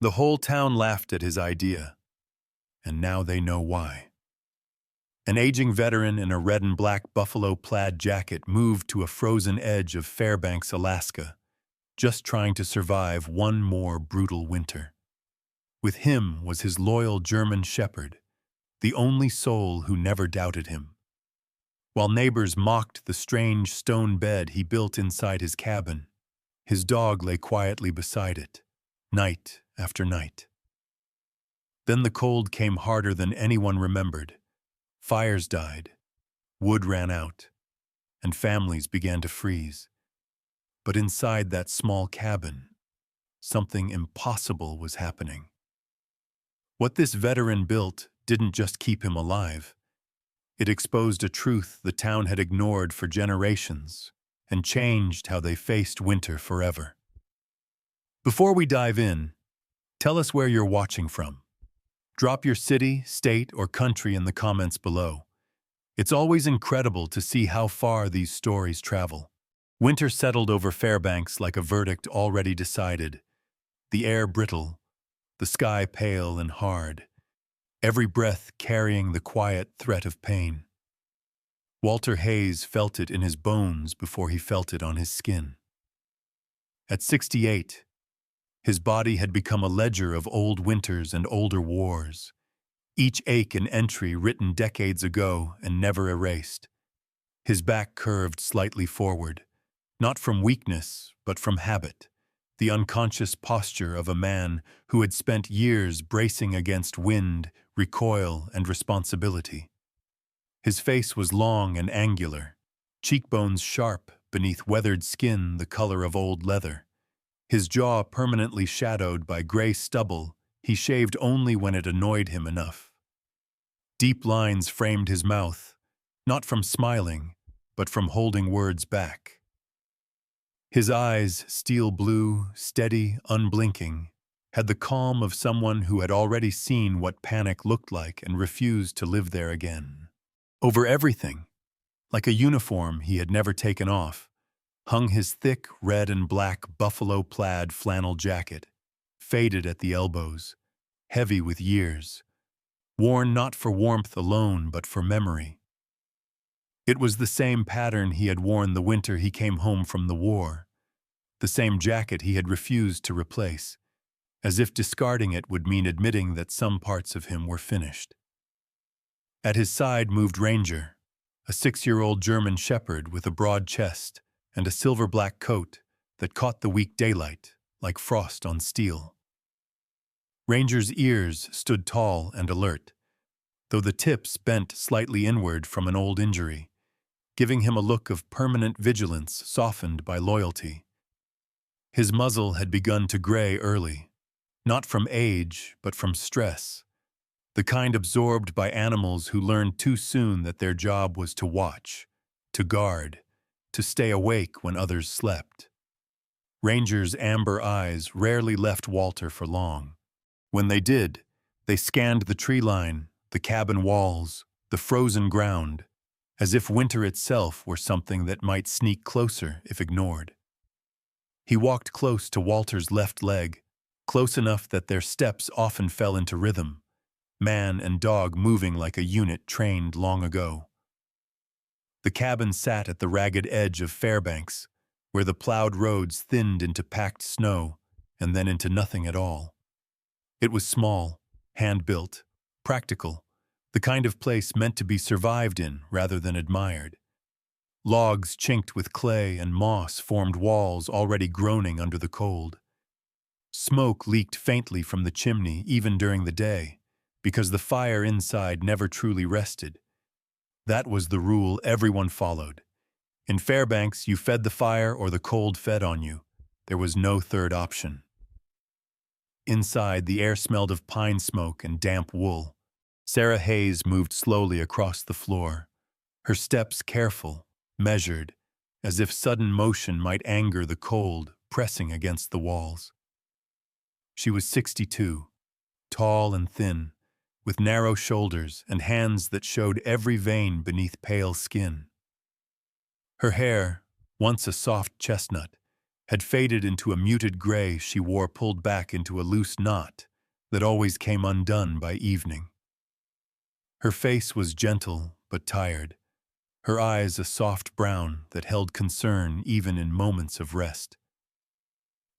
The whole town laughed at his idea, and now they know why. An aging veteran in a red and black buffalo plaid jacket moved to a frozen edge of Fairbanks, Alaska, just trying to survive one more brutal winter. With him was his loyal German shepherd, the only soul who never doubted him. While neighbors mocked the strange stone bed he built inside his cabin, his dog lay quietly beside it, night after night. Then the cold came harder than anyone remembered. Fires died, wood ran out, and families began to freeze. But inside that small cabin, something impossible was happening. What this veteran built didn't just keep him alive. It exposed a truth the town had ignored for generations and changed how they faced winter forever. Before we dive in, tell us where you're watching from. Drop your city, state, or country in the comments below. It's always incredible to see how far these stories travel. Winter settled over Fairbanks like a verdict already decided. The air brittle, the sky pale and hard, every breath carrying the quiet threat of pain. Walter Hayes felt it in his bones before he felt it on his skin. At 68, his body had become a ledger of old winters and older wars, each ache an entry written decades ago and never erased. His back curved slightly forward, not from weakness, but from habit, the unconscious posture of a man who had spent years bracing against wind, recoil, and responsibility. His face was long and angular, cheekbones sharp beneath weathered skin the color of old leather. His jaw permanently shadowed by gray stubble, he shaved only when it annoyed him enough. Deep lines framed his mouth, not from smiling, but from holding words back. His eyes, steel blue, steady, unblinking, had the calm of someone who had already seen what panic looked like and refused to live there again. Over everything, like a uniform he had never taken off, hung his thick red and black buffalo plaid flannel jacket, faded at the elbows, heavy with years, worn not for warmth alone but for memory. It was the same pattern he had worn the winter he came home from the war, the same jacket he had refused to replace, as if discarding it would mean admitting that some parts of him were finished. At his side moved Ranger, a 6-year-old German shepherd with a broad chest and a silver-black coat that caught the weak daylight like frost on steel. Ranger's ears stood tall and alert, though the tips bent slightly inward from an old injury, giving him a look of permanent vigilance softened by loyalty. His muzzle had begun to gray early, not from age but from stress, the kind absorbed by animals who learned too soon that their job was to watch, to guard, to stay awake when others slept. Ranger's amber eyes rarely left Walter for long. When they did, they scanned the tree line, the cabin walls, the frozen ground, as if winter itself were something that might sneak closer if ignored. He walked close to Walter's left leg, close enough that their steps often fell into rhythm, man and dog moving like a unit trained long ago. The cabin sat at the ragged edge of Fairbanks, where the plowed roads thinned into packed snow and then into nothing at all. It was small, hand-built, practical, the kind of place meant to be survived in rather than admired. Logs chinked with clay and moss formed walls already groaning under the cold. Smoke leaked faintly from the chimney even during the day, because the fire inside never truly rested. That was the rule everyone followed. In Fairbanks, you fed the fire or the cold fed on you. There was no third option. Inside, the air smelled of pine smoke and damp wool. Sarah Hayes moved slowly across the floor, her steps careful, measured, as if sudden motion might anger the cold pressing against the walls. She was 62, tall and thin, with narrow shoulders and hands that showed every vein beneath pale skin. Her hair, once a soft chestnut, had faded into a muted gray she wore pulled back into a loose knot that always came undone by evening. Her face was gentle but tired, her eyes a soft brown that held concern even in moments of rest.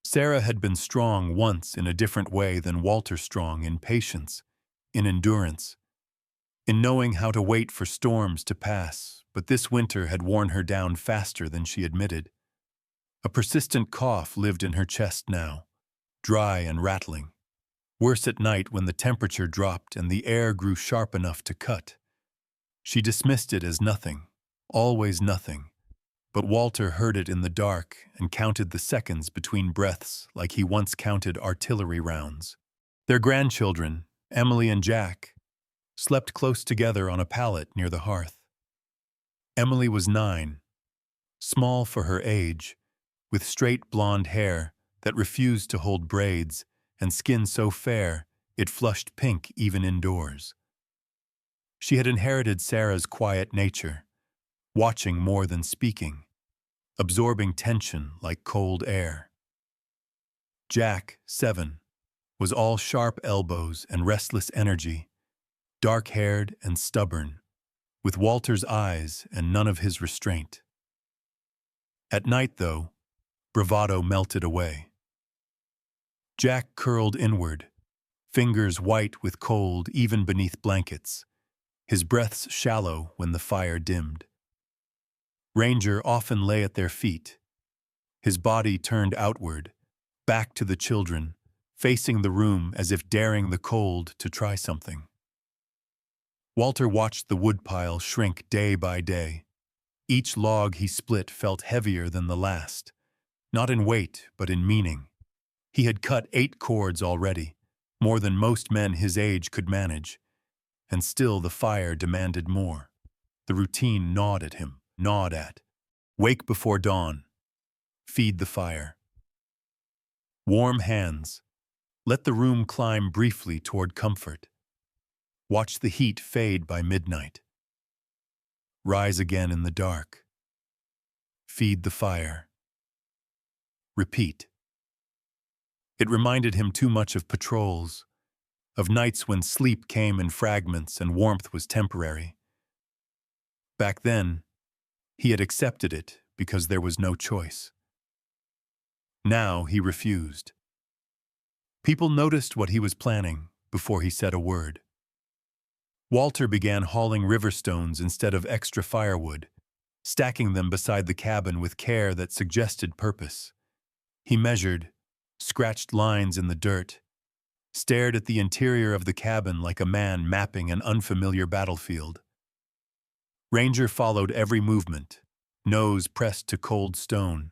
Sarah had been strong once in a different way than Walter strong, in patience, in endurance, in knowing how to wait for storms to pass, but this winter had worn her down faster than she admitted. A persistent cough lived in her chest now, dry and rattling, worse at night when the temperature dropped and the air grew sharp enough to cut. She dismissed it as nothing, always nothing, but Walter heard it in the dark and counted the seconds between breaths like he once counted artillery rounds. Their grandchildren, Emily and Jack, slept close together on a pallet near the hearth. Emily was 9, small for her age, with straight blonde hair that refused to hold braids and skin so fair it flushed pink even indoors. She had inherited Sarah's quiet nature, watching more than speaking, absorbing tension like cold air. Jack, 7, was all sharp elbows and restless energy, dark-haired and stubborn, with Walter's eyes and none of his restraint. At night, though, bravado melted away. Jack curled inward, fingers white with cold even beneath blankets, his breaths shallow when the fire dimmed. Ranger often lay at their feet, his body turned outward, back to the children, facing the room as if daring the cold to try something. Walter watched the woodpile shrink day by day. Each log he split felt heavier than the last, not in weight but in meaning. He had cut 8 cords already, more than most men his age could manage, and still the fire demanded more. The routine gnawed at him, gnawed at. Wake before dawn. Feed the fire. Warm hands. Let the room climb briefly toward comfort. Watch the heat fade by midnight. Rise again in the dark. Feed the fire. Repeat. It reminded him too much of patrols, of nights when sleep came in fragments and warmth was temporary. Back then, he had accepted it because there was no choice. Now he refused. People noticed what he was planning before he said a word. Walter began hauling river stones instead of extra firewood, stacking them beside the cabin with care that suggested purpose. He measured, scratched lines in the dirt, stared at the interior of the cabin like a man mapping an unfamiliar battlefield. Ranger followed every movement, nose pressed to cold stone,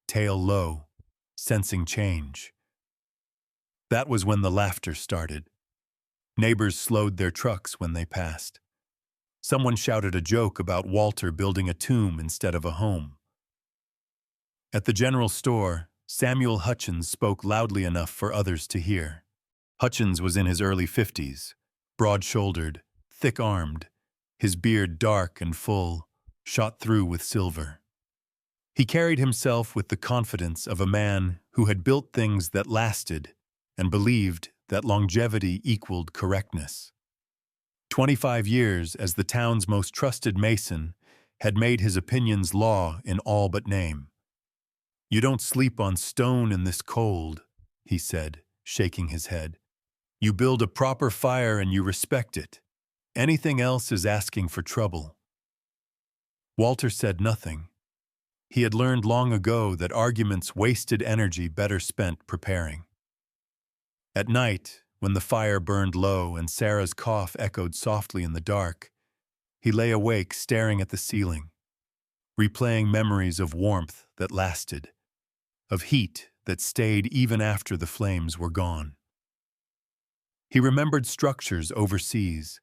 tail low, sensing change. That was when the laughter started. Neighbors slowed their trucks when they passed. Someone shouted a joke about Walter building a tomb instead of a home. At the general store, Samuel Hutchins spoke loudly enough for others to hear. Hutchins was in his early 50s, broad-shouldered, thick-armed, his beard dark and full, shot through with silver. He carried himself with the confidence of a man who had built things that lasted and believed that longevity equaled correctness. 25 years as the town's most trusted mason had made his opinions law in all but name. "You don't sleep on stone in this cold," he said, shaking his head. "You build a proper fire and you respect it. Anything else is asking for trouble." Walter said nothing. He had learned long ago that arguments wasted energy better spent preparing. At night, when the fire burned low and Sarah's cough echoed softly in the dark, he lay awake staring at the ceiling, replaying memories of warmth that lasted, of heat that stayed even after the flames were gone. He remembered structures overseas,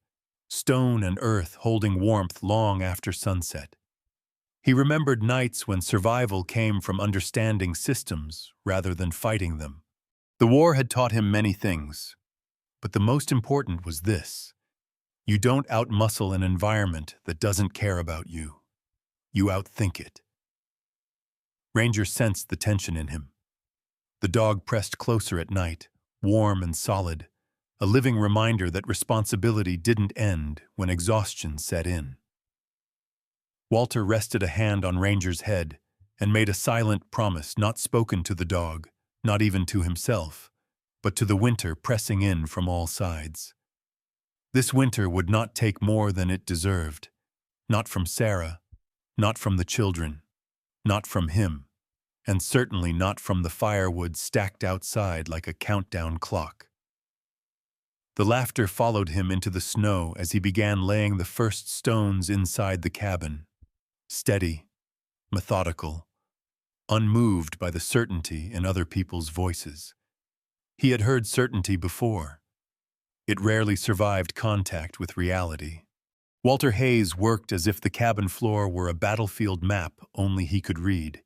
stone and earth holding warmth long after sunset. He remembered nights when survival came from understanding systems rather than fighting them. The war had taught him many things, but the most important was this: you don't outmuscle an environment that doesn't care about you. You outthink it. Ranger sensed the tension in him. The dog pressed closer at night, warm and solid, a living reminder that responsibility didn't end when exhaustion set in. Walter rested a hand on Ranger's head and made a silent promise not spoken to the dog, not even to himself, but to the winter pressing in from all sides. This winter would not take more than it deserved, not from Sarah, not from the children, not from him, and certainly not from the firewood stacked outside like a countdown clock. The laughter followed him into the snow as he began laying the first stones inside the cabin, steady, methodical, unmoved by the certainty in other people's voices. He had heard certainty before. It rarely survived contact with reality. Walter Hayes worked as if the cabin floor were a battlefield map only he could read,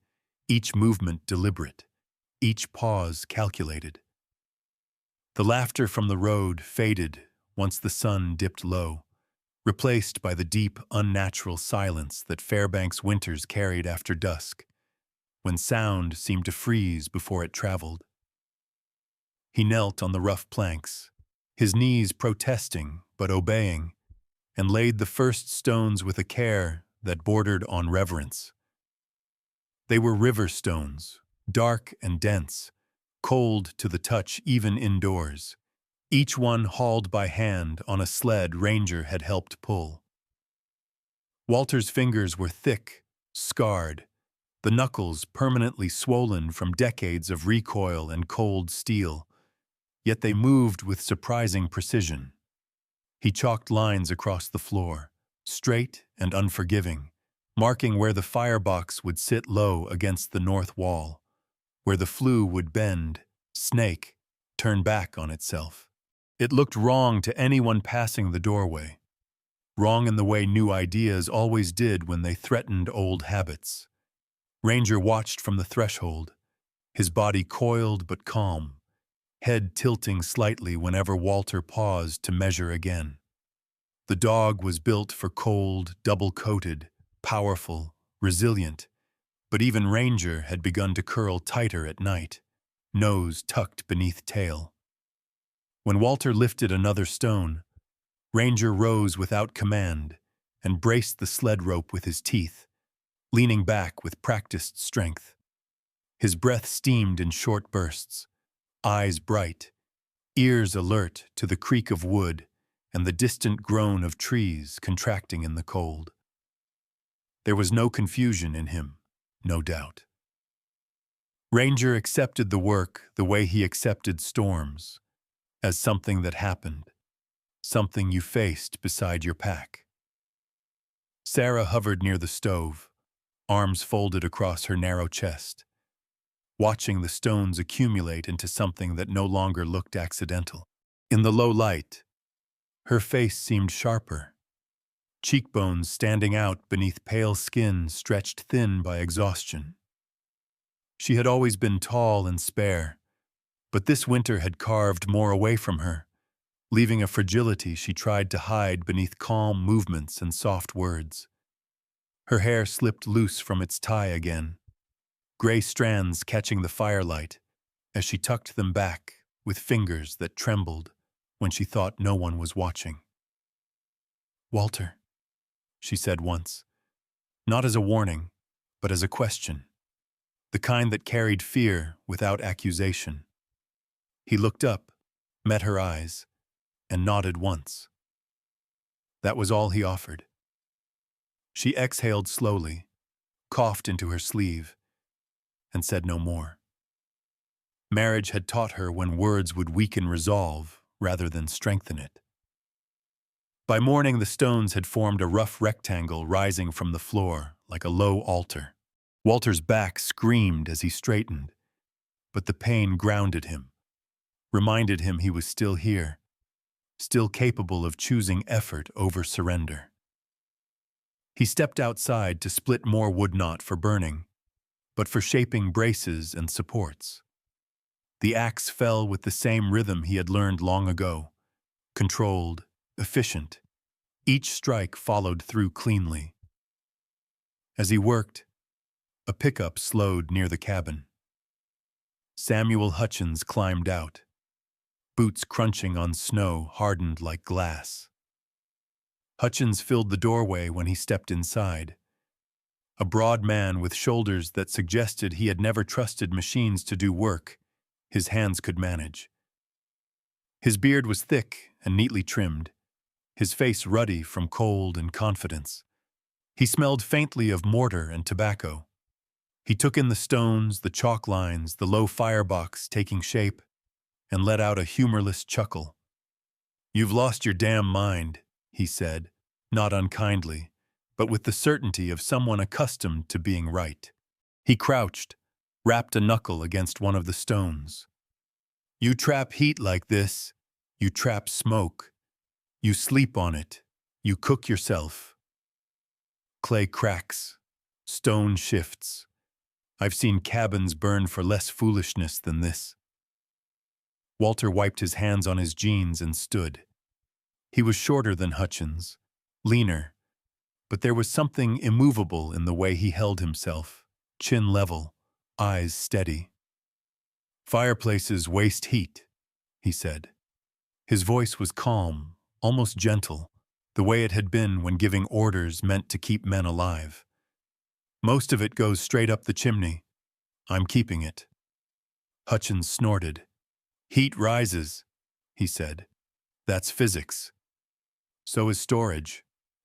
each movement deliberate, each pause calculated. The laughter from the road faded once the sun dipped low, replaced by the deep, unnatural silence that Fairbanks winters carried after dusk, when sound seemed to freeze before it traveled. He knelt on the rough planks, his knees protesting but obeying, and laid the first stones with a care that bordered on reverence. They were river stones, dark and dense, cold to the touch even indoors, each one hauled by hand on a sled Ranger had helped pull. Walter's fingers were thick, scarred, the knuckles permanently swollen from decades of recoil and cold steel, yet they moved with surprising precision. He chalked lines across the floor, straight and unforgiving, marking where the firebox would sit low against the north wall, where the flue would bend, snake, turn back on itself. It looked wrong to anyone passing the doorway, wrong in the way new ideas always did when they threatened old habits. Ranger watched from the threshold, his body coiled but calm, head tilting slightly whenever Walter paused to measure again. The dog was built for cold, double-coated, powerful, resilient, but even Ranger had begun to curl tighter at night, nose tucked beneath tail. When Walter lifted another stone, Ranger rose without command and braced the sled rope with his teeth, leaning back with practiced strength. His breath steamed in short bursts, eyes bright, ears alert to the creak of wood and the distant groan of trees contracting in the cold. There was no confusion in him, no doubt. Ranger accepted the work the way he accepted storms, as something that happened, something you faced beside your pack. Sarah hovered near the stove, arms folded across her narrow chest, watching the stones accumulate into something that no longer looked accidental. In the low light, her face seemed sharper, cheekbones standing out beneath pale skin stretched thin by exhaustion. She had always been tall and spare, but this winter had carved more away from her, leaving a fragility she tried to hide beneath calm movements and soft words. Her hair slipped loose from its tie again, gray strands catching the firelight as she tucked them back with fingers that trembled when she thought no one was watching. "Walter," she said once, not as a warning, but as a question, the kind that carried fear without accusation. He looked up, met her eyes, and nodded once. That was all he offered. She exhaled slowly, coughed into her sleeve, and said no more. Marriage had taught her when words would weaken resolve rather than strengthen it. By morning, the stones had formed a rough rectangle rising from the floor like a low altar. Walter's back screamed as he straightened, but the pain grounded him, reminded him he was still here, still capable of choosing effort over surrender. He stepped outside to split more wood not for burning, but for shaping braces and supports. The axe fell with the same rhythm he had learned long ago, controlled, efficient. Each strike followed through cleanly. As he worked, A pickup slowed near the cabin. Samuel Hutchins climbed out, boots crunching on snow hardened like glass. Hutchins filled the doorway when he stepped inside. A broad man with shoulders that suggested he had never trusted machines to do work his hands could manage. His beard was thick and neatly trimmed, his face ruddy from cold and confidence. He smelled faintly of mortar and tobacco. He took in the stones, the chalk lines, the low firebox taking shape, and let out a humorless chuckle. "You've lost your damn mind," he said, not unkindly, but with the certainty of someone accustomed to being right. He crouched, rapped a knuckle against one of the stones. "You trap heat like this, you trap smoke. You sleep on it, you cook yourself. Clay cracks, stone shifts. I've seen cabins burn for less foolishness than this." Walter wiped his hands on his jeans and stood. He was shorter than Hutchins, leaner, but there was something immovable in the way he held himself, chin level, eyes steady. "Fireplaces waste heat," he said. His voice was calm, almost gentle, the way it had been when giving orders meant to keep men alive. "Most of it goes straight up the chimney. I'm keeping it." Hutchins snorted. "Heat rises," he said. "That's physics." "So is storage,"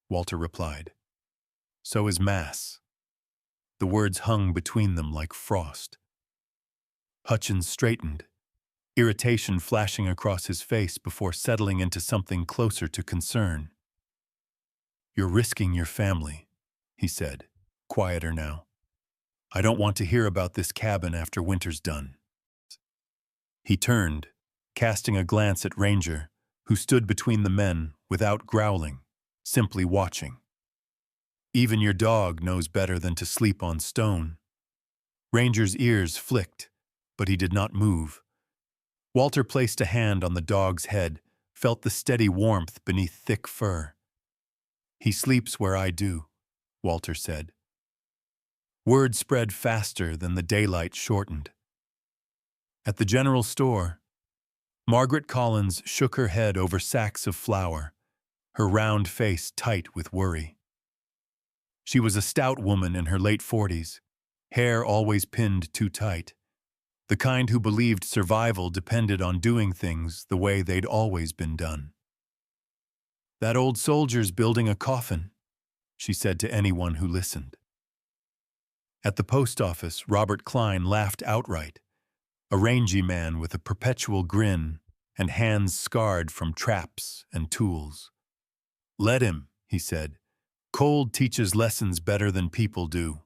Walter replied. "So is mass." The words hung between them like frost. Hutchins straightened, irritation flashing across his face before settling into something closer to concern. "You're risking your family," he said, quieter now. "I don't want to hear about this cabin after winter's done." He turned, casting a glance at Ranger, who stood between the men without growling, simply watching. "Even your dog knows better than to sleep on stone." Ranger's ears flicked, but he did not move. Walter placed a hand on the dog's head, felt the steady warmth beneath thick fur. "He sleeps where I do," Walter said. Word spread faster than the daylight shortened. At the general store, Margaret Collins shook her head over sacks of flour, her round face tight with worry. She was a stout woman in her late 40s, hair always pinned too tight, the kind who believed survival depended on doing things the way they'd always been done. "That old soldier's building a coffin," she said to anyone who listened. At the post office, Robert Klein laughed outright, a rangy man with a perpetual grin and hands scarred from traps and tools. "Let him," he said. "Cold teaches lessons better than people do."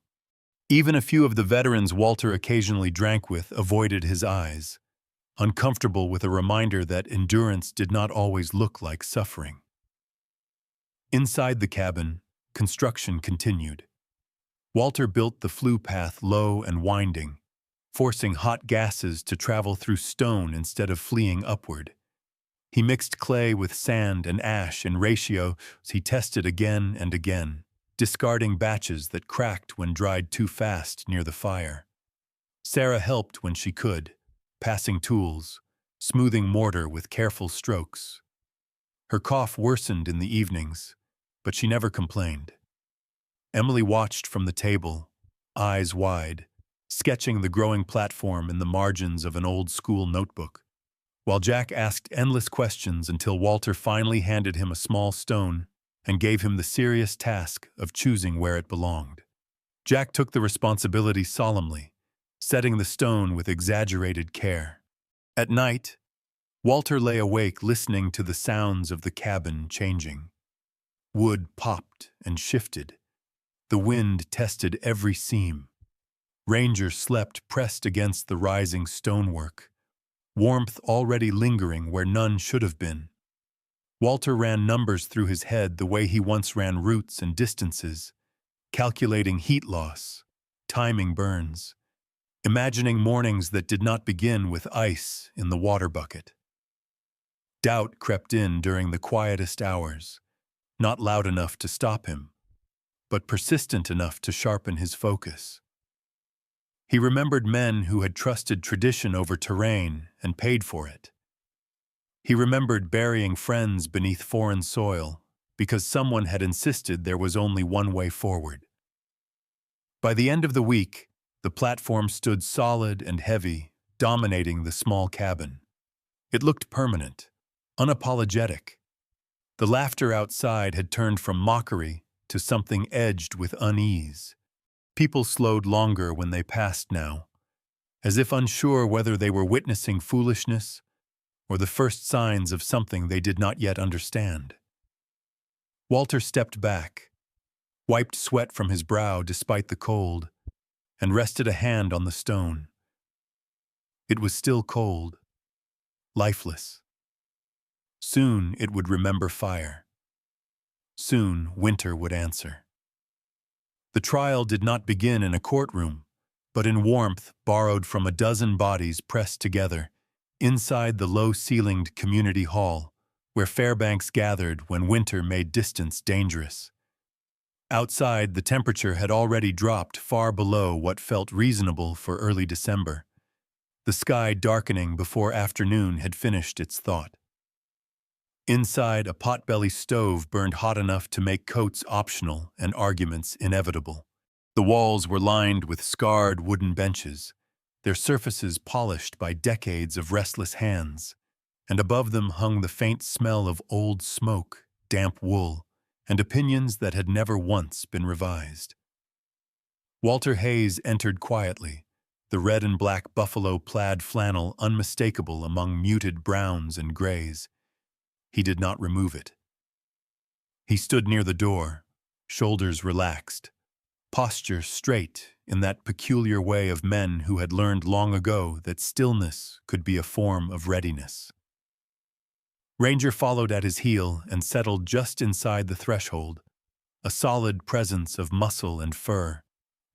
Even a few of the veterans Walter occasionally drank with avoided his eyes, uncomfortable with a reminder that endurance did not always look like suffering. Inside the cabin, construction continued. Walter built the flue path low and winding, forcing hot gases to travel through stone instead of fleeing upward. He mixed clay with sand and ash in ratios he tested again and again, discarding batches that cracked when dried too fast near the fire. Sarah helped when she could, passing tools, smoothing mortar with careful strokes. Her cough worsened in the evenings, but she never complained. Emily watched from the table, eyes wide, sketching the growing platform in the margins of an old-school notebook, while Jack asked endless questions until Walter finally handed him a small stone and gave him the serious task of choosing where it belonged. Jack took the responsibility solemnly, setting the stone with exaggerated care. At night, Walter lay awake listening to the sounds of the cabin changing. Wood popped and shifted. The wind tested every seam. Ranger slept pressed against the rising stonework, warmth already lingering where none should have been. Walter ran numbers through his head the way he once ran routes and distances, calculating heat loss, timing burns, imagining mornings that did not begin with ice in the water bucket. Doubt crept in during the quietest hours, not loud enough to stop him, but persistent enough to sharpen his focus. He remembered men who had trusted tradition over terrain and paid for it. He remembered burying friends beneath foreign soil because someone had insisted there was only one way forward. By the end of the week, the platform stood solid and heavy, dominating the small cabin. It looked permanent, unapologetic. The laughter outside had turned from mockery to something edged with unease. People slowed longer when they passed now, as if unsure whether they were witnessing foolishness or the first signs of something they did not yet understand. Walter stepped back, wiped sweat from his brow despite the cold, and rested a hand on the stone. It was still cold, lifeless. Soon it would remember fire. Soon winter would answer. The trial did not begin in a courtroom, but in warmth borrowed from a dozen bodies pressed together, inside the low-ceilinged community hall, where Fairbanks gathered when winter made distance dangerous. Outside, the temperature had already dropped far below what felt reasonable for early December. The sky darkening before afternoon had finished its thought. Inside, a potbelly stove burned hot enough to make coats optional and arguments inevitable. The walls were lined with scarred wooden benches, their surfaces polished by decades of restless hands, and above them hung the faint smell of old smoke, damp wool, and opinions that had never once been revised. Walter Hayes entered quietly, the red and black buffalo plaid flannel unmistakable among muted browns and grays. He did not remove it. He stood near the door, shoulders relaxed, posture straight in that peculiar way of men who had learned long ago that stillness could be a form of readiness. Ranger followed at his heel and settled just inside the threshold, a solid presence of muscle and fur,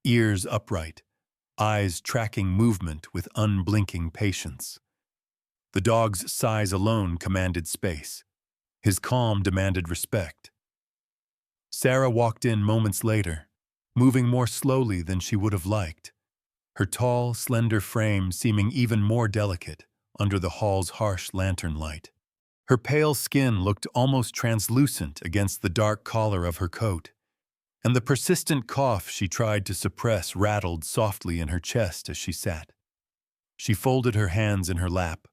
ears upright, eyes tracking movement with unblinking patience. The dog's size alone commanded space. His calm demanded respect. Sarah walked in moments later, moving more slowly than she would have liked, her tall, slender frame seeming even more delicate under the hall's harsh lantern light. Her pale skin looked almost translucent against the dark collar of her coat, and the persistent cough she tried to suppress rattled softly in her chest as she sat. She folded her hands in her lap,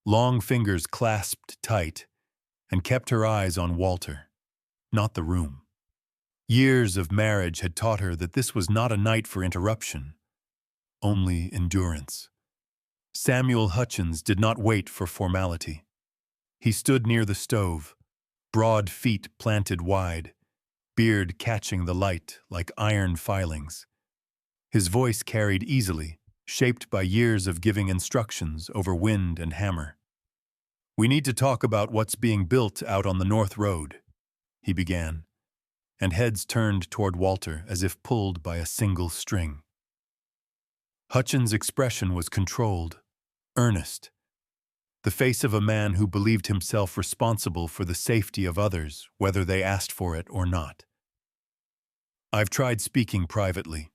long fingers clasped tight, and kept her eyes on Walter, not the room. Years of marriage had taught her that this was not a night for interruption, only endurance. Samuel Hutchins did not wait for formality. He stood near the stove, broad feet planted wide, beard catching the light like iron filings. His voice carried easily, shaped by years of giving instructions over wind and hammer. "We need to talk about what's being built out on the North Road," he began, and heads turned toward Walter as if pulled by a single string. Hutchins' expression was controlled, earnest, the face of a man who believed himself responsible for the safety of others, whether they asked for it or not. "I've tried speaking privately.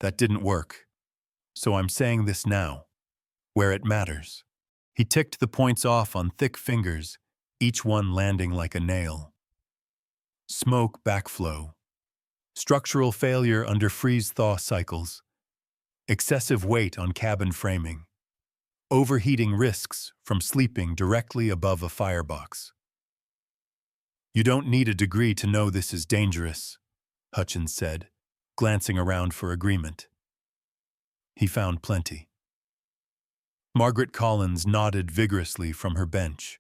That didn't work. So I'm saying this now, where it matters." He ticked the points off on thick fingers, each one landing like a nail. Smoke backflow, structural failure under freeze-thaw cycles, excessive weight on cabin framing, overheating risks from sleeping directly above a firebox. "You don't need a degree to know this is dangerous," Hutchins said, glancing around for agreement. He found plenty. Margaret Collins nodded vigorously from her bench,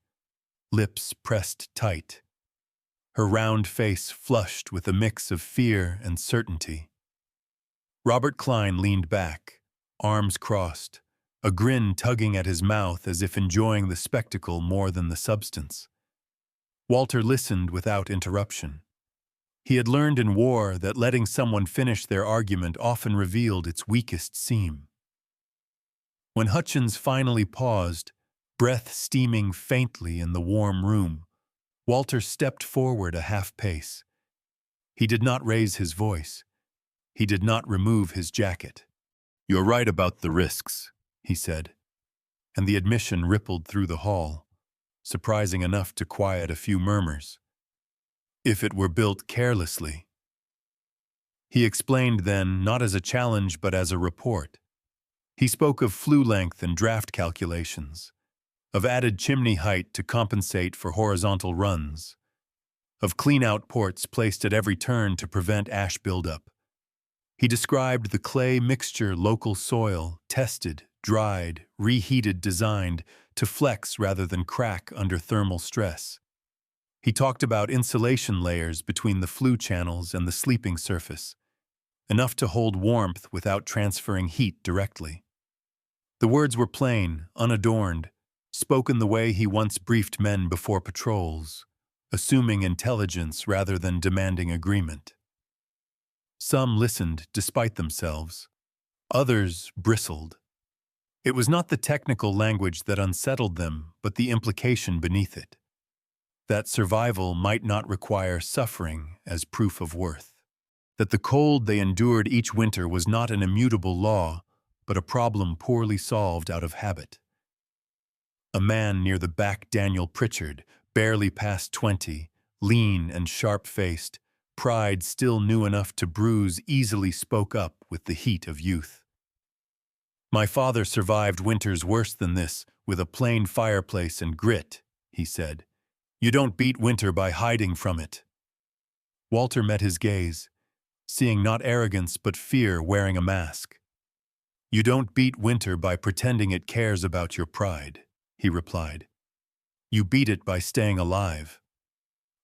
lips pressed tight, her round face flushed with a mix of fear and certainty. Robert Klein leaned back, arms crossed, a grin tugging at his mouth as if enjoying the spectacle more than the substance. Walter listened without interruption. He had learned in war that letting someone finish their argument often revealed its weakest seam. When Hutchins finally paused, breath steaming faintly in the warm room, Walter stepped forward a half pace. He did not raise his voice. He did not remove his jacket. You're right about the risks, he said, and the admission rippled through the hall, surprising enough to quiet a few murmurs. If it were built carelessly. He explained then, not as a challenge but as a report. He spoke of flue length and draft calculations, of added chimney height to compensate for horizontal runs, of clean-out ports placed at every turn to prevent ash buildup. He described the clay mixture local soil, tested, dried, reheated, designed to flex rather than crack under thermal stress. He talked about insulation layers between the flue channels and the sleeping surface, enough to hold warmth without transferring heat directly. The words were plain, unadorned, spoken the way he once briefed men before patrols, assuming intelligence rather than demanding agreement. Some listened despite themselves. Others bristled. It was not the technical language that unsettled them, but the implication beneath it. That survival might not require suffering as proof of worth. That the cold they endured each winter was not an immutable law, but a problem poorly solved out of habit. A man near the back, Daniel Pritchard, barely past 20, lean and sharp-faced, pride still new enough to bruise, easily spoke up with the heat of youth. My father survived winters worse than this, with a plain fireplace and grit, he said. You don't beat winter by hiding from it. Walter met his gaze, seeing not arrogance but fear wearing a mask. You don't beat winter by pretending it cares about your pride, he replied. You beat it by staying alive.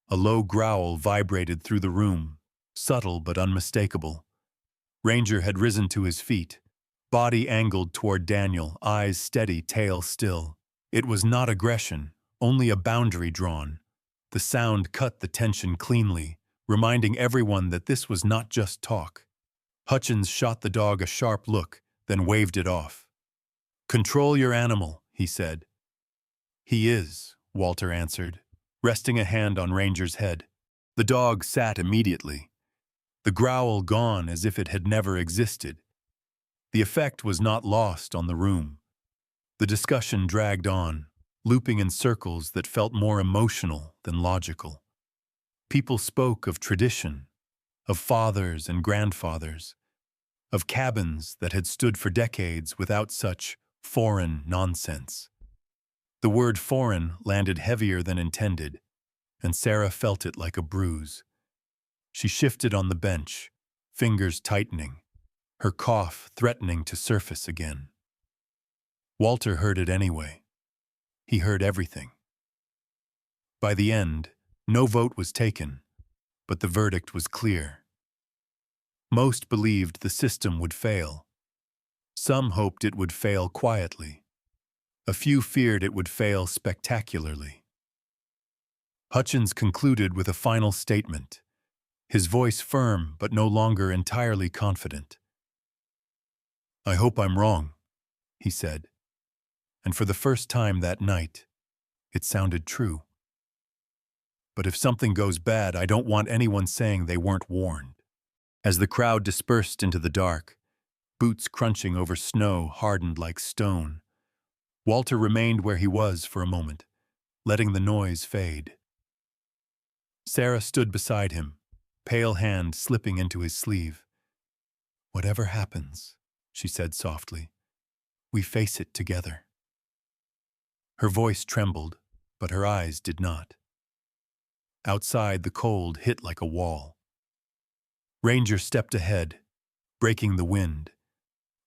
A low growl vibrated through the room, subtle but unmistakable. Ranger had risen to his feet, body angled toward Daniel, eyes steady, tail still. It was not aggression, only a boundary drawn. The sound cut the tension cleanly, reminding everyone that this was not just talk. Hutchins shot the dog a sharp look, then waved it off. Control your animal, he said. He is, Walter answered, resting a hand on Ranger's head. The dog sat immediately, the growl gone as if it had never existed. The effect was not lost on the room. The discussion dragged on, looping in circles that felt more emotional than logical. People spoke of tradition, of fathers and grandfathers, of cabins that had stood for decades without such foreign nonsense. The word foreign landed heavier than intended, and Sarah felt it like a bruise. She shifted on the bench, fingers tightening, her cough threatening to surface again. Walter heard it anyway. He heard everything. By the end, no vote was taken, but the verdict was clear. Most believed the system would fail. Some hoped it would fail quietly. A few feared it would fail spectacularly. Hutchins concluded with a final statement, his voice firm but no longer entirely confident. I hope I'm wrong, he said, and for the first time that night, it sounded true. But if something goes bad, I don't want anyone saying they weren't warned. As the crowd dispersed into the dark, boots crunching over snow hardened like stone, Walter remained where he was for a moment, letting the noise fade. Sarah stood beside him, pale hand slipping into his sleeve. Whatever happens, she said softly, we face it together. Her voice trembled, but her eyes did not. Outside, the cold hit like a wall. Ranger stepped ahead, breaking the wind,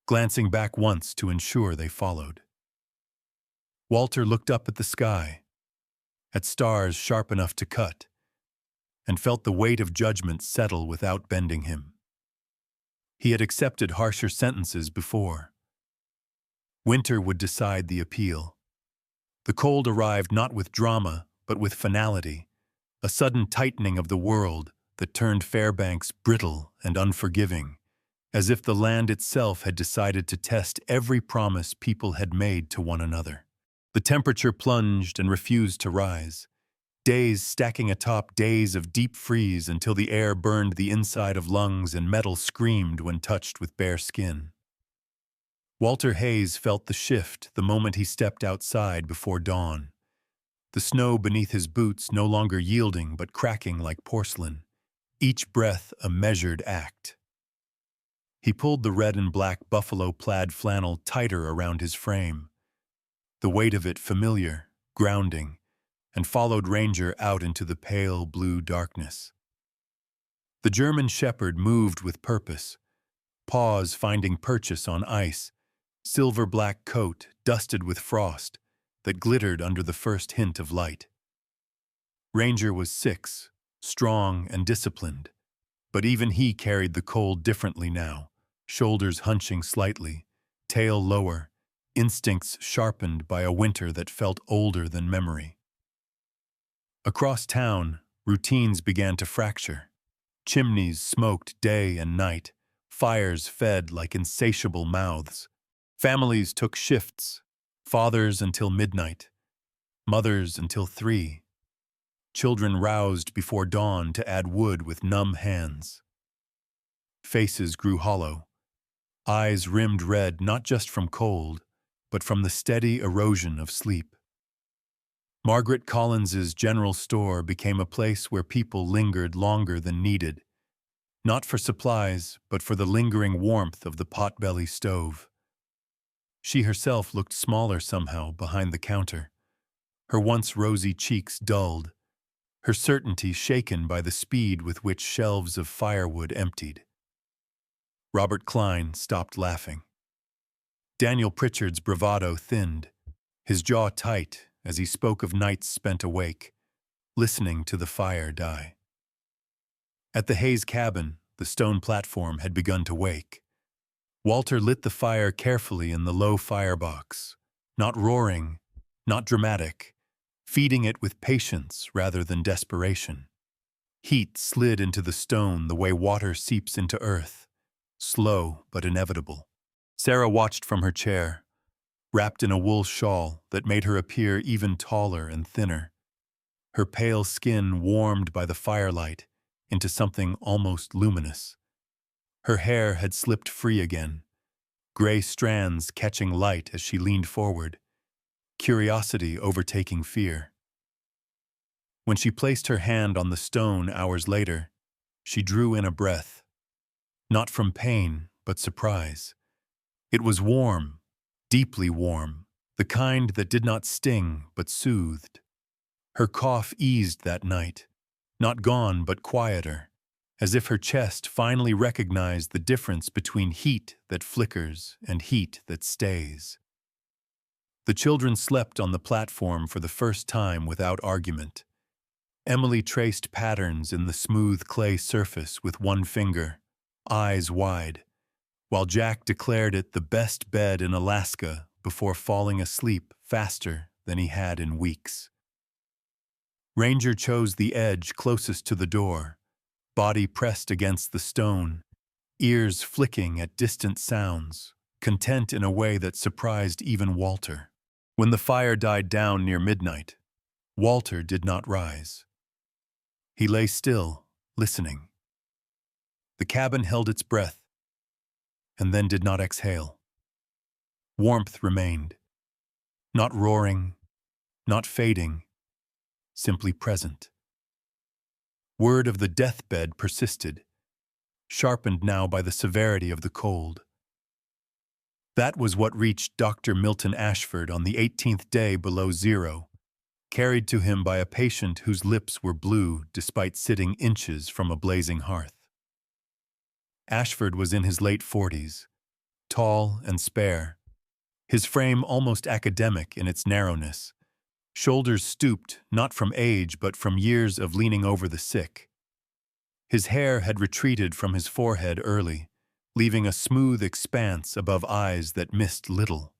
glancing back once to ensure they followed. Walter looked up at the sky, at stars sharp enough to cut, and felt the weight of judgment settle without bending him. He had accepted harsher sentences before. Winter would decide the appeal. The cold arrived not with drama, but with finality, a sudden tightening of the world that turned Fairbanks brittle and unforgiving, as if the land itself had decided to test every promise people had made to one another. The temperature plunged and refused to rise, days stacking atop days of deep freeze until the air burned the inside of lungs and metal screamed when touched with bare skin. Walter Hayes felt the shift the moment he stepped outside before dawn. The snow beneath his boots no longer yielding but cracking like porcelain, each breath a measured act. He pulled the red and black buffalo plaid flannel tighter around his frame, the weight of it familiar, grounding, and followed Ranger out into the pale blue darkness. The German shepherd moved with purpose, paws finding purchase on ice, silver-black coat dusted with frost that glittered under the first hint of light. Ranger was 6, strong and disciplined, but even he carried the cold differently now, shoulders hunching slightly, tail lower, instincts sharpened by a winter that felt older than memory. Across town, routines began to fracture. Chimneys smoked day and night, fires fed like insatiable mouths. Families took shifts, fathers until midnight, mothers until 3. Children roused before dawn to add wood with numb hands. Faces grew hollow, eyes rimmed red not just from cold, but from the steady erosion of sleep. Margaret Collins's general store became a place where people lingered longer than needed, not for supplies, but for the lingering warmth of the potbelly stove. She herself looked smaller somehow behind the counter, her once rosy cheeks dulled, her certainty shaken by the speed with which shelves of firewood emptied. Robert Klein stopped laughing. Daniel Pritchard's bravado thinned, his jaw tight as he spoke of nights spent awake, listening to the fire die. At the Hayes cabin, the stone platform had begun to wake. Walter lit the fire carefully in the low firebox, not roaring, not dramatic, feeding it with patience rather than desperation. Heat slid into the stone the way water seeps into earth, slow but inevitable. Sarah watched from her chair, wrapped in a wool shawl that made her appear even taller and thinner, her pale skin warmed by the firelight into something almost luminous. Her hair had slipped free again, gray strands catching light as she leaned forward, curiosity overtaking fear. When she placed her hand on the stone hours later, she drew in a breath, not from pain, but surprise. It was warm, deeply warm, the kind that did not sting but soothed. Her cough eased that night, not gone but quieter, as if her chest finally recognized the difference between heat that flickers and heat that stays. The children slept on the platform for the first time without argument. Emily traced patterns in the smooth clay surface with one finger, eyes wide, while Jack declared it the best bed in Alaska before falling asleep faster than he had in weeks. Ranger chose the edge closest to the door, body pressed against the stone, ears flicking at distant sounds, content in a way that surprised even Walter. When the fire died down near midnight, Walter did not rise. He lay still, listening. The cabin held its breath, and then did not exhale. Warmth remained, not roaring, not fading, simply present. Word of the deathbed persisted, sharpened now by the severity of the cold. That was what reached Dr. Milton Ashford on the 18th day below zero, carried to him by a patient whose lips were blue despite sitting inches from a blazing hearth. Ashford was in his late 40s, tall and spare, his frame almost academic in its narrowness, shoulders stooped not from age but from years of leaning over the sick. His hair had retreated from his forehead early, leaving a smooth expanse above eyes that missed little.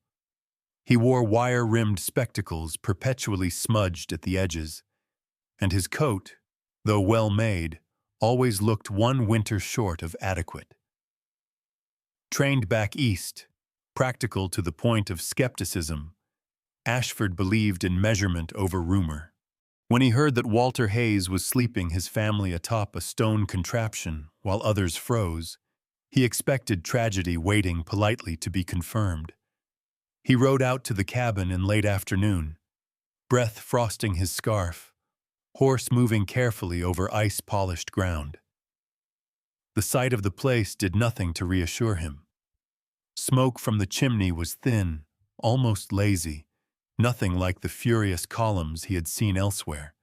He wore wire-rimmed spectacles perpetually smudged at the edges, and his coat, though well-made, always looked one winter short of adequate. Trained back east, practical to the point of skepticism, Ashford believed in measurement over rumor. When he heard that Walter Hayes was sleeping his family atop a stone contraption while others froze, he expected tragedy waiting politely to be confirmed. He rode out to the cabin in late afternoon, breath frosting his scarf, horse moving carefully over ice-polished ground. The sight of the place did nothing to reassure him. Smoke from the chimney was thin, almost lazy, nothing like the furious columns he had seen elsewhere.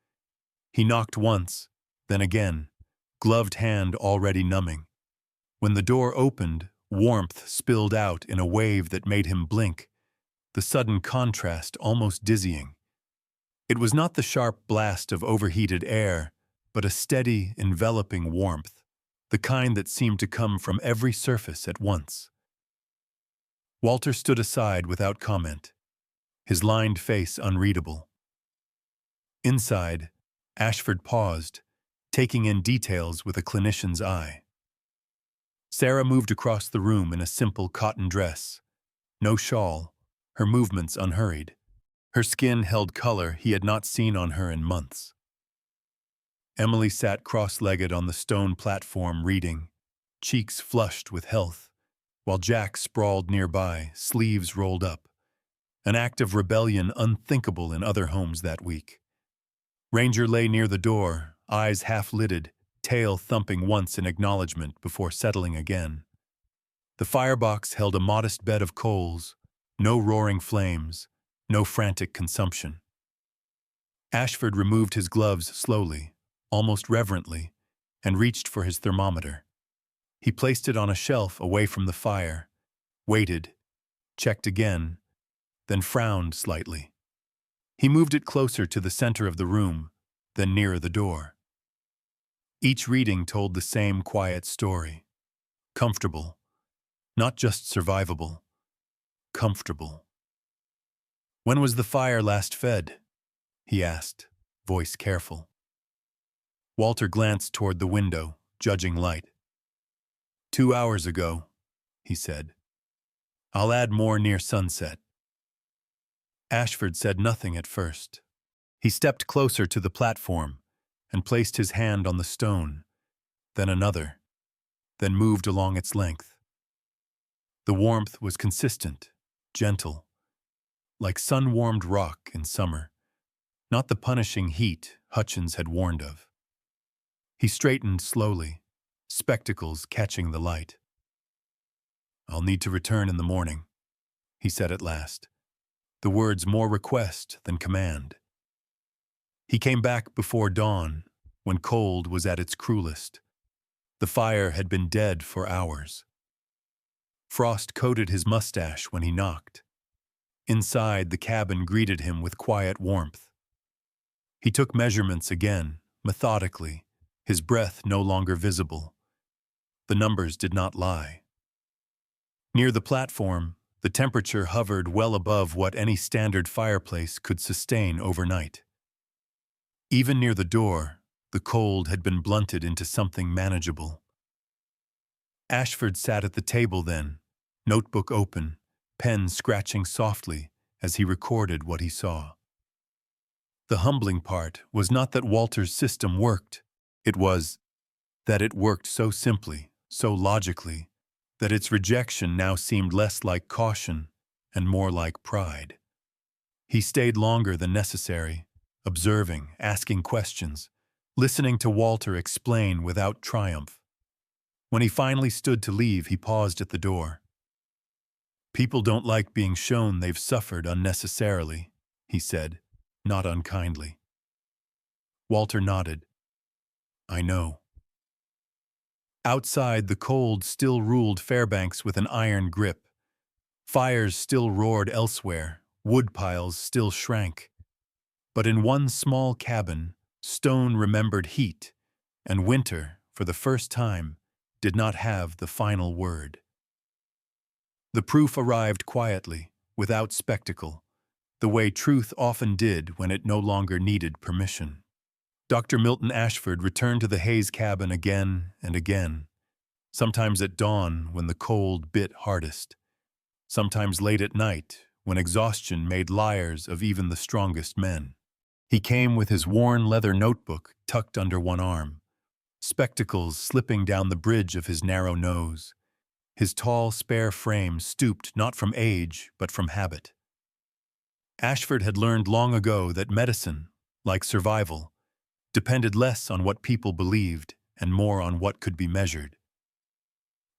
He knocked once, then again, gloved hand already numbing. When the door opened, warmth spilled out in a wave that made him blink, the sudden contrast almost dizzying. It was not the sharp blast of overheated air, but a steady, enveloping warmth, the kind that seemed to come from every surface at once. Walter stood aside without comment, his lined face unreadable. Inside, Ashford paused, taking in details with a clinician's eye. Sarah moved across the room in a simple cotton dress, no shawl, her movements unhurried. Her skin held color he had not seen on her in months. Emily sat cross-legged on the stone platform reading, cheeks flushed with health, while Jack sprawled nearby, sleeves rolled up, an act of rebellion unthinkable in other homes that week. Ranger lay near the door, eyes half-lidded, tail thumping once in acknowledgement before settling again. The firebox held a modest bed of coals, no roaring flames, no frantic consumption. Ashford removed his gloves slowly, almost reverently, and reached for his thermometer. He placed it on a shelf away from the fire, waited, checked again, then frowned slightly. He moved it closer to the center of the room, then nearer the door. Each reading told the same quiet story. Comfortable. Not just survivable. Comfortable. "When was the fire last fed?" he asked, voice careful. Walter glanced toward the window, judging light. 2 hours ago, he said. "I'll add more near sunset." Ashford said nothing at first. He stepped closer to the platform and placed his hand on the stone, then another, then moved along its length. The warmth was consistent, gentle, like sun-warmed rock in summer, not the punishing heat Hutchins had warned of. He straightened slowly, spectacles catching the light. "I'll need to return in the morning," he said at last, the words more request than command. He came back before dawn, when cold was at its cruelest. The fire had been dead for hours. Frost coated his mustache when he knocked. Inside, the cabin greeted him with quiet warmth. He took measurements again, methodically, his breath no longer visible. The numbers did not lie. Near the platform, the temperature hovered well above what any standard fireplace could sustain overnight. Even near the door, the cold had been blunted into something manageable. Ashford sat at the table then, notebook open, pen scratching softly as he recorded what he saw. The humbling part was not that Walter's system worked. It was that it worked so simply, so logically, that its rejection now seemed less like caution and more like pride. He stayed longer than necessary, observing, asking questions, listening to Walter explain without triumph. When he finally stood to leave, he paused at the door. "People don't like being shown they've suffered unnecessarily," he said, not unkindly. Walter nodded. "I know." Outside, the cold still ruled Fairbanks with an iron grip. Fires still roared elsewhere, wood piles still shrank. But in one small cabin, stone remembered heat, and winter, for the first time, did not have the final word. The proof arrived quietly, without spectacle, the way truth often did when it no longer needed permission. Dr. Milton Ashford returned to the Hayes cabin again and again, sometimes at dawn when the cold bit hardest, sometimes late at night when exhaustion made liars of even the strongest men. He came with his worn leather notebook tucked under one arm, spectacles slipping down the bridge of his narrow nose, His tall, spare frame stooped not from age, but from habit. Ashford had learned long ago that medicine, like survival, depended less on what people believed and more on what could be measured.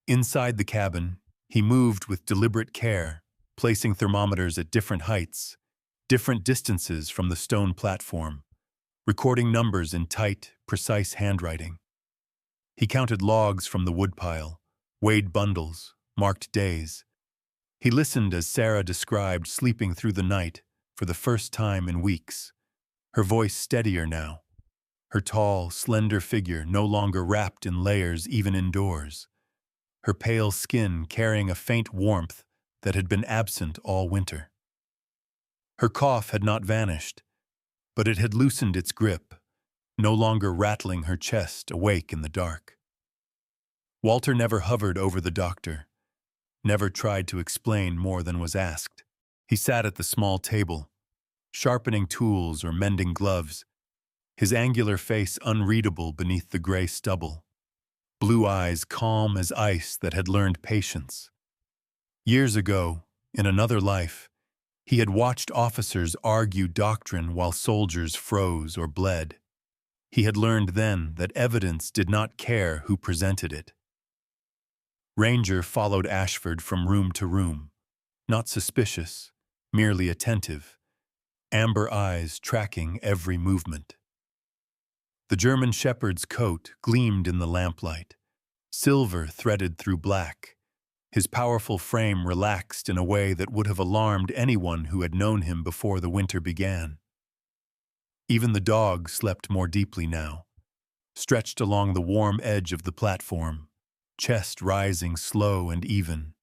Inside the cabin, he moved with deliberate care, placing thermometers at different heights, different distances from the stone platform, recording numbers in tight, precise handwriting. He counted logs from the woodpile, weighed bundles, marked days. He listened as Sarah described sleeping through the night for the first time in weeks, her voice steadier now, her tall, slender figure no longer wrapped in layers even indoors, her pale skin carrying a faint warmth that had been absent all winter. Her cough had not vanished, but it had loosened its grip, no longer rattling her chest awake in the dark. Walter never hovered over the doctor, never tried to explain more than was asked. He sat at the small table, sharpening tools or mending gloves, his angular face unreadable beneath the gray stubble, blue eyes calm as ice that had learned patience. Years ago, in another life, he had watched officers argue doctrine while soldiers froze or bled. He had learned then that evidence did not care who presented it. Ranger followed Ashford from room to room, not suspicious, merely attentive, amber eyes tracking every movement. The German shepherd's coat gleamed in the lamplight, silver threaded through black, his powerful frame relaxed in a way that would have alarmed anyone who had known him before the winter began. Even the dog slept more deeply now, stretched along the warm edge of the platform, chest rising slow and even,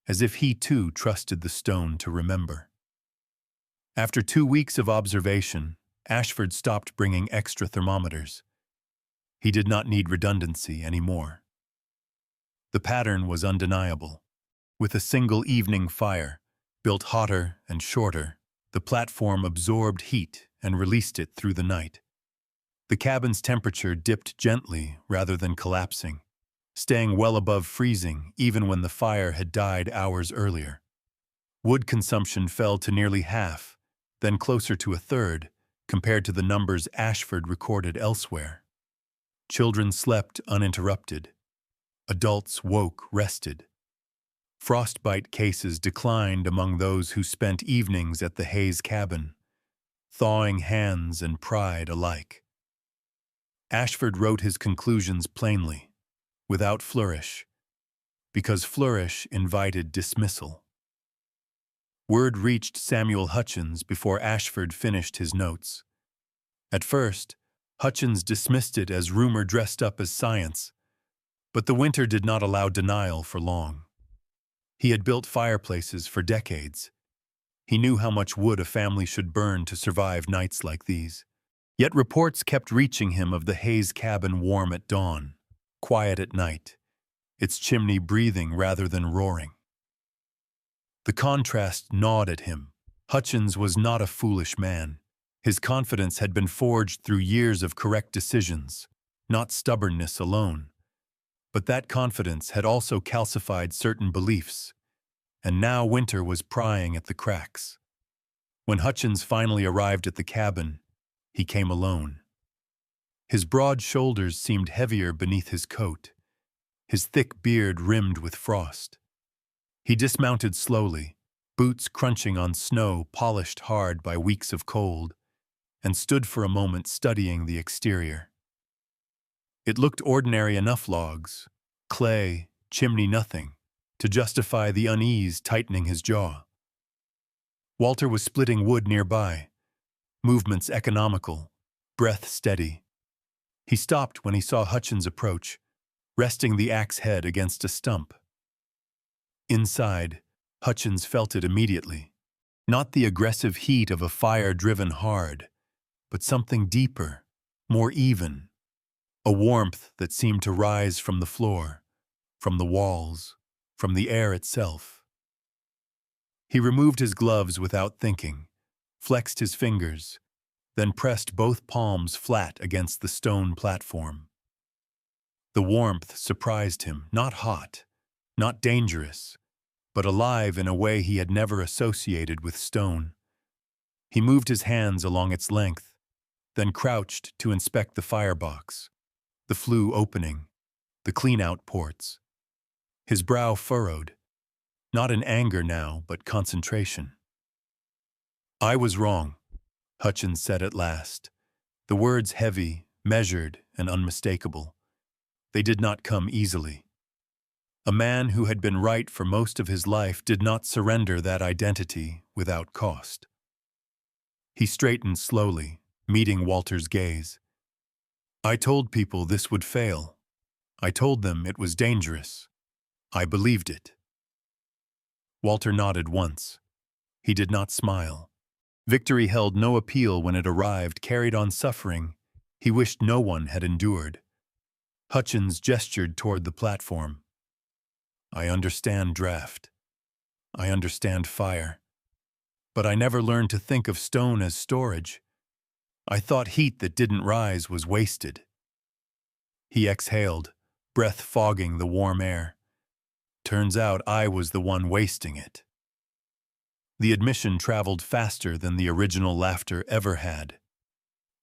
as if he too trusted the stone to remember. After 2 weeks of observation, Ashford stopped bringing extra thermometers. He did not need redundancy anymore. The pattern was undeniable. With a single evening fire, built hotter and shorter, the platform absorbed heat and released it through the night. The cabin's temperature dipped gently rather than collapsing, staying well above freezing even when the fire had died hours earlier. Wood consumption fell to nearly half, then closer to a third, compared to the numbers Ashford recorded elsewhere. Children slept uninterrupted. Adults woke rested. Frostbite cases declined among those who spent evenings at the Hayes cabin, thawing hands and pride alike. Ashford wrote his conclusions plainly, without flourish, because flourish invited dismissal. Word reached Samuel Hutchins before Ashford finished his notes. At first, Hutchins dismissed it as rumor dressed up as science, but the winter did not allow denial for long. He had built fireplaces for decades. He knew how much wood a family should burn to survive nights like these. Yet reports kept reaching him of the Hayes cabin warm at dawn, quiet at night, its chimney breathing rather than roaring. The contrast gnawed at him. Hutchins was not a foolish man. His confidence had been forged through years of correct decisions, not stubbornness alone. But that confidence had also calcified certain beliefs, and now winter was prying at the cracks. When Hutchins finally arrived at the cabin, he came alone. His broad shoulders seemed heavier beneath his coat, his thick beard rimmed with frost. He dismounted slowly, boots crunching on snow polished hard by weeks of cold, and stood for a moment studying the exterior. It looked ordinary enough: logs, clay, chimney, nothing, to justify the unease tightening his jaw. Walter was splitting wood nearby, movements economical, breath steady. He stopped when he saw Hutchins approach, resting the axe head against a stump. Inside, Hutchins felt it immediately. Not the aggressive heat of a fire driven hard, but something deeper, more even. A warmth that seemed to rise from the floor, from the walls, from the air itself. He removed his gloves without thinking, flexed his fingers, then pressed both palms flat against the stone platform. The warmth surprised him, not hot, not dangerous, but alive in a way he had never associated with stone. He moved his hands along its length, then crouched to inspect the firebox, the flue opening, the clean-out ports. His brow furrowed, not in anger now, but concentration. "I was wrong," Hutchins said at last, the words heavy, measured, and unmistakable. They did not come easily. A man who had been right for most of his life did not surrender that identity without cost. He straightened slowly, meeting Walter's gaze. "I told people this would fail. I told them it was dangerous. I believed it." Walter nodded once. He did not smile. Victory held no appeal when it arrived, carried on suffering he wished no one had endured. Hutchins gestured toward the platform. "I understand draft. I understand fire. But I never learned to think of stone as storage. I thought heat that didn't rise was wasted." He exhaled, breath fogging the warm air. "Turns out I was the one wasting it." The admission traveled faster than the original laughter ever had.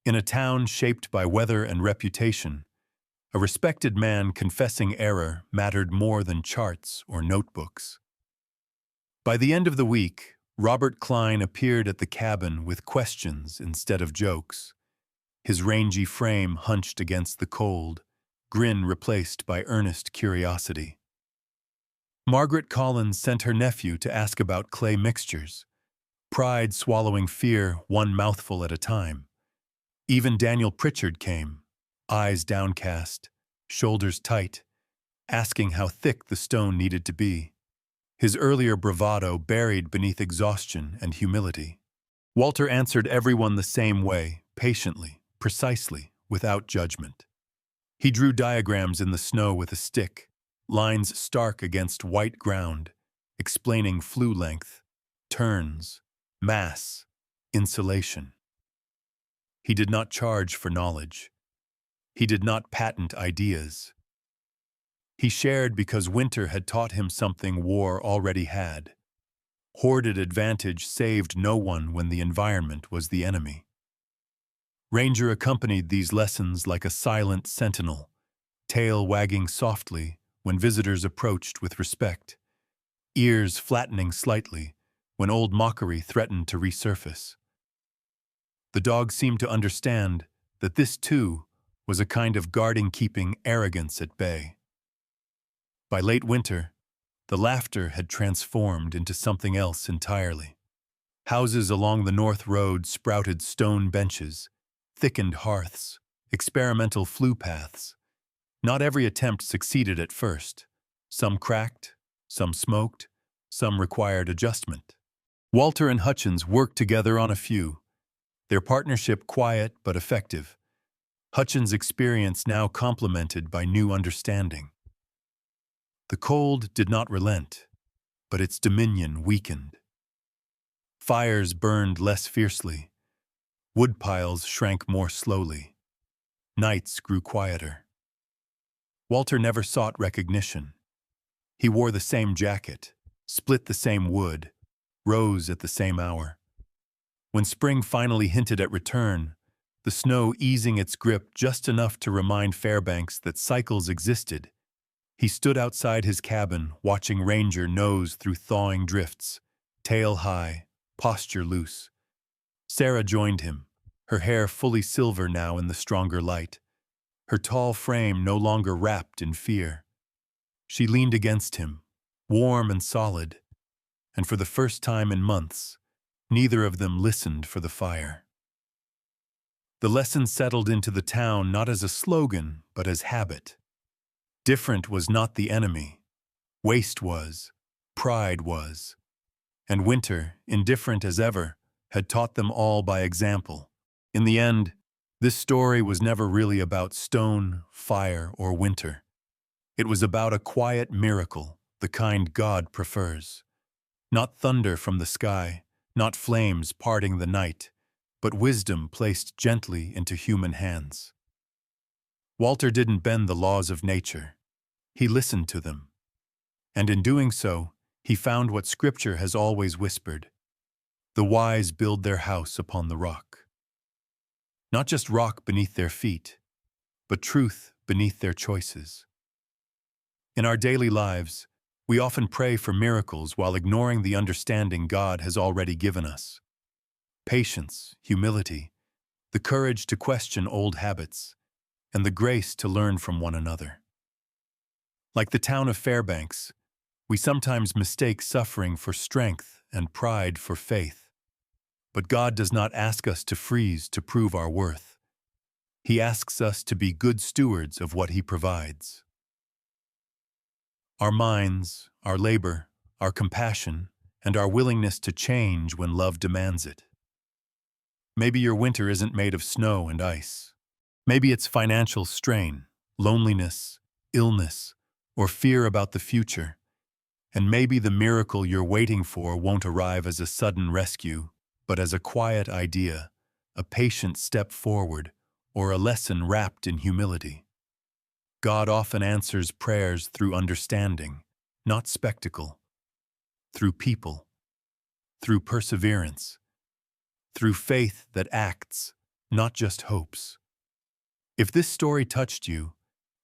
In a town shaped by weather and reputation, a respected man confessing error mattered more than charts or notebooks. By the end of the week, Robert Klein appeared at the cabin with questions instead of jokes, his rangy frame hunched against the cold, grin replaced by earnest curiosity. Margaret Collins sent her nephew to ask about clay mixtures, pride swallowing fear one mouthful at a time. Even Daniel Pritchard came, eyes downcast, shoulders tight, asking how thick the stone needed to be, his earlier bravado buried beneath exhaustion and humility. Walter answered everyone the same way, patiently, precisely, without judgment. He drew diagrams in the snow with a stick, lines stark against white ground, explaining flue length, turns, mass, insulation. He did not charge for knowledge. He did not patent ideas. He shared because winter had taught him something war already had. Hoarded advantage saved no one when the environment was the enemy. Ranger accompanied these lessons like a silent sentinel, tail wagging softly when visitors approached with respect, ears flattening slightly when old mockery threatened to resurface. The dog seemed to understand that this, too, was a kind of guarding-keeping arrogance at bay. By late winter, the laughter had transformed into something else entirely. Houses along the North Road sprouted stone benches, thickened hearths, experimental flue paths. Not every attempt succeeded at first. Some cracked, some smoked, some required adjustment. Walter and Hutchins worked together on a few, their partnership quiet but effective, Hutchins' experience now complemented by new understanding. The cold did not relent, but its dominion weakened. Fires burned less fiercely. Woodpiles shrank more slowly. Nights grew quieter. Walter never sought recognition. He wore the same jacket, split the same wood, rose at the same hour. When spring finally hinted at return, the snow easing its grip just enough to remind Fairbanks that cycles existed, he stood outside his cabin watching Ranger nose through thawing drifts, tail high, posture loose. Sarah joined him, her hair fully silver now in the stronger light, her tall frame no longer wrapped in fear. She leaned against him, warm and solid, and for the first time in months, neither of them listened for the fire. The lesson settled into the town not as a slogan, but as habit. Different was not the enemy. Waste was. Pride was. And winter, indifferent as ever, had taught them all by example. In the end, this story was never really about stone, fire, or winter. It was about a quiet miracle, the kind God prefers. Not thunder from the sky, not flames parting the night, but wisdom placed gently into human hands. Walter didn't bend the laws of nature. He listened to them. And in doing so, he found what Scripture has always whispered: the wise build their house upon the rock. Not just rock beneath their feet, but truth beneath their choices. In our daily lives, we often pray for miracles while ignoring the understanding God has already given us. Patience, humility, the courage to question old habits, and the grace to learn from one another. Like the town of Fairbanks, we sometimes mistake suffering for strength and pride for faith. But God does not ask us to freeze to prove our worth. He asks us to be good stewards of what He provides. Our minds, our labor, our compassion, and our willingness to change when love demands it. Maybe your winter isn't made of snow and ice. Maybe it's financial strain, loneliness, illness, or fear about the future. And maybe the miracle you're waiting for won't arrive as a sudden rescue, but as a quiet idea, a patient step forward, or a lesson wrapped in humility. God often answers prayers through understanding, not spectacle, through people, through perseverance, through faith that acts, not just hopes. If this story touched you,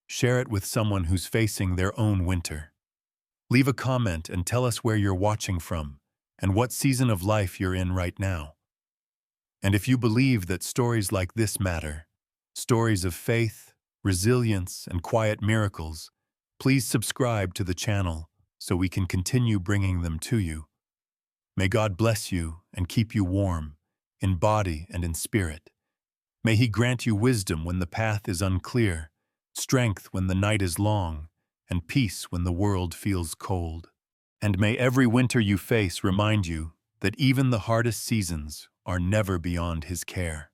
share it with someone who's facing their own winter. Leave a comment and tell us where you're watching from and what season of life you're in right now. And if you believe that stories like this matter, stories of faith, resilience, and quiet miracles, please subscribe to the channel so we can continue bringing them to you. May God bless you and keep you warm, in body and in spirit. May He grant you wisdom when the path is unclear, strength when the night is long, and peace when the world feels cold. And may every winter you face remind you that even the hardest seasons are never beyond His care.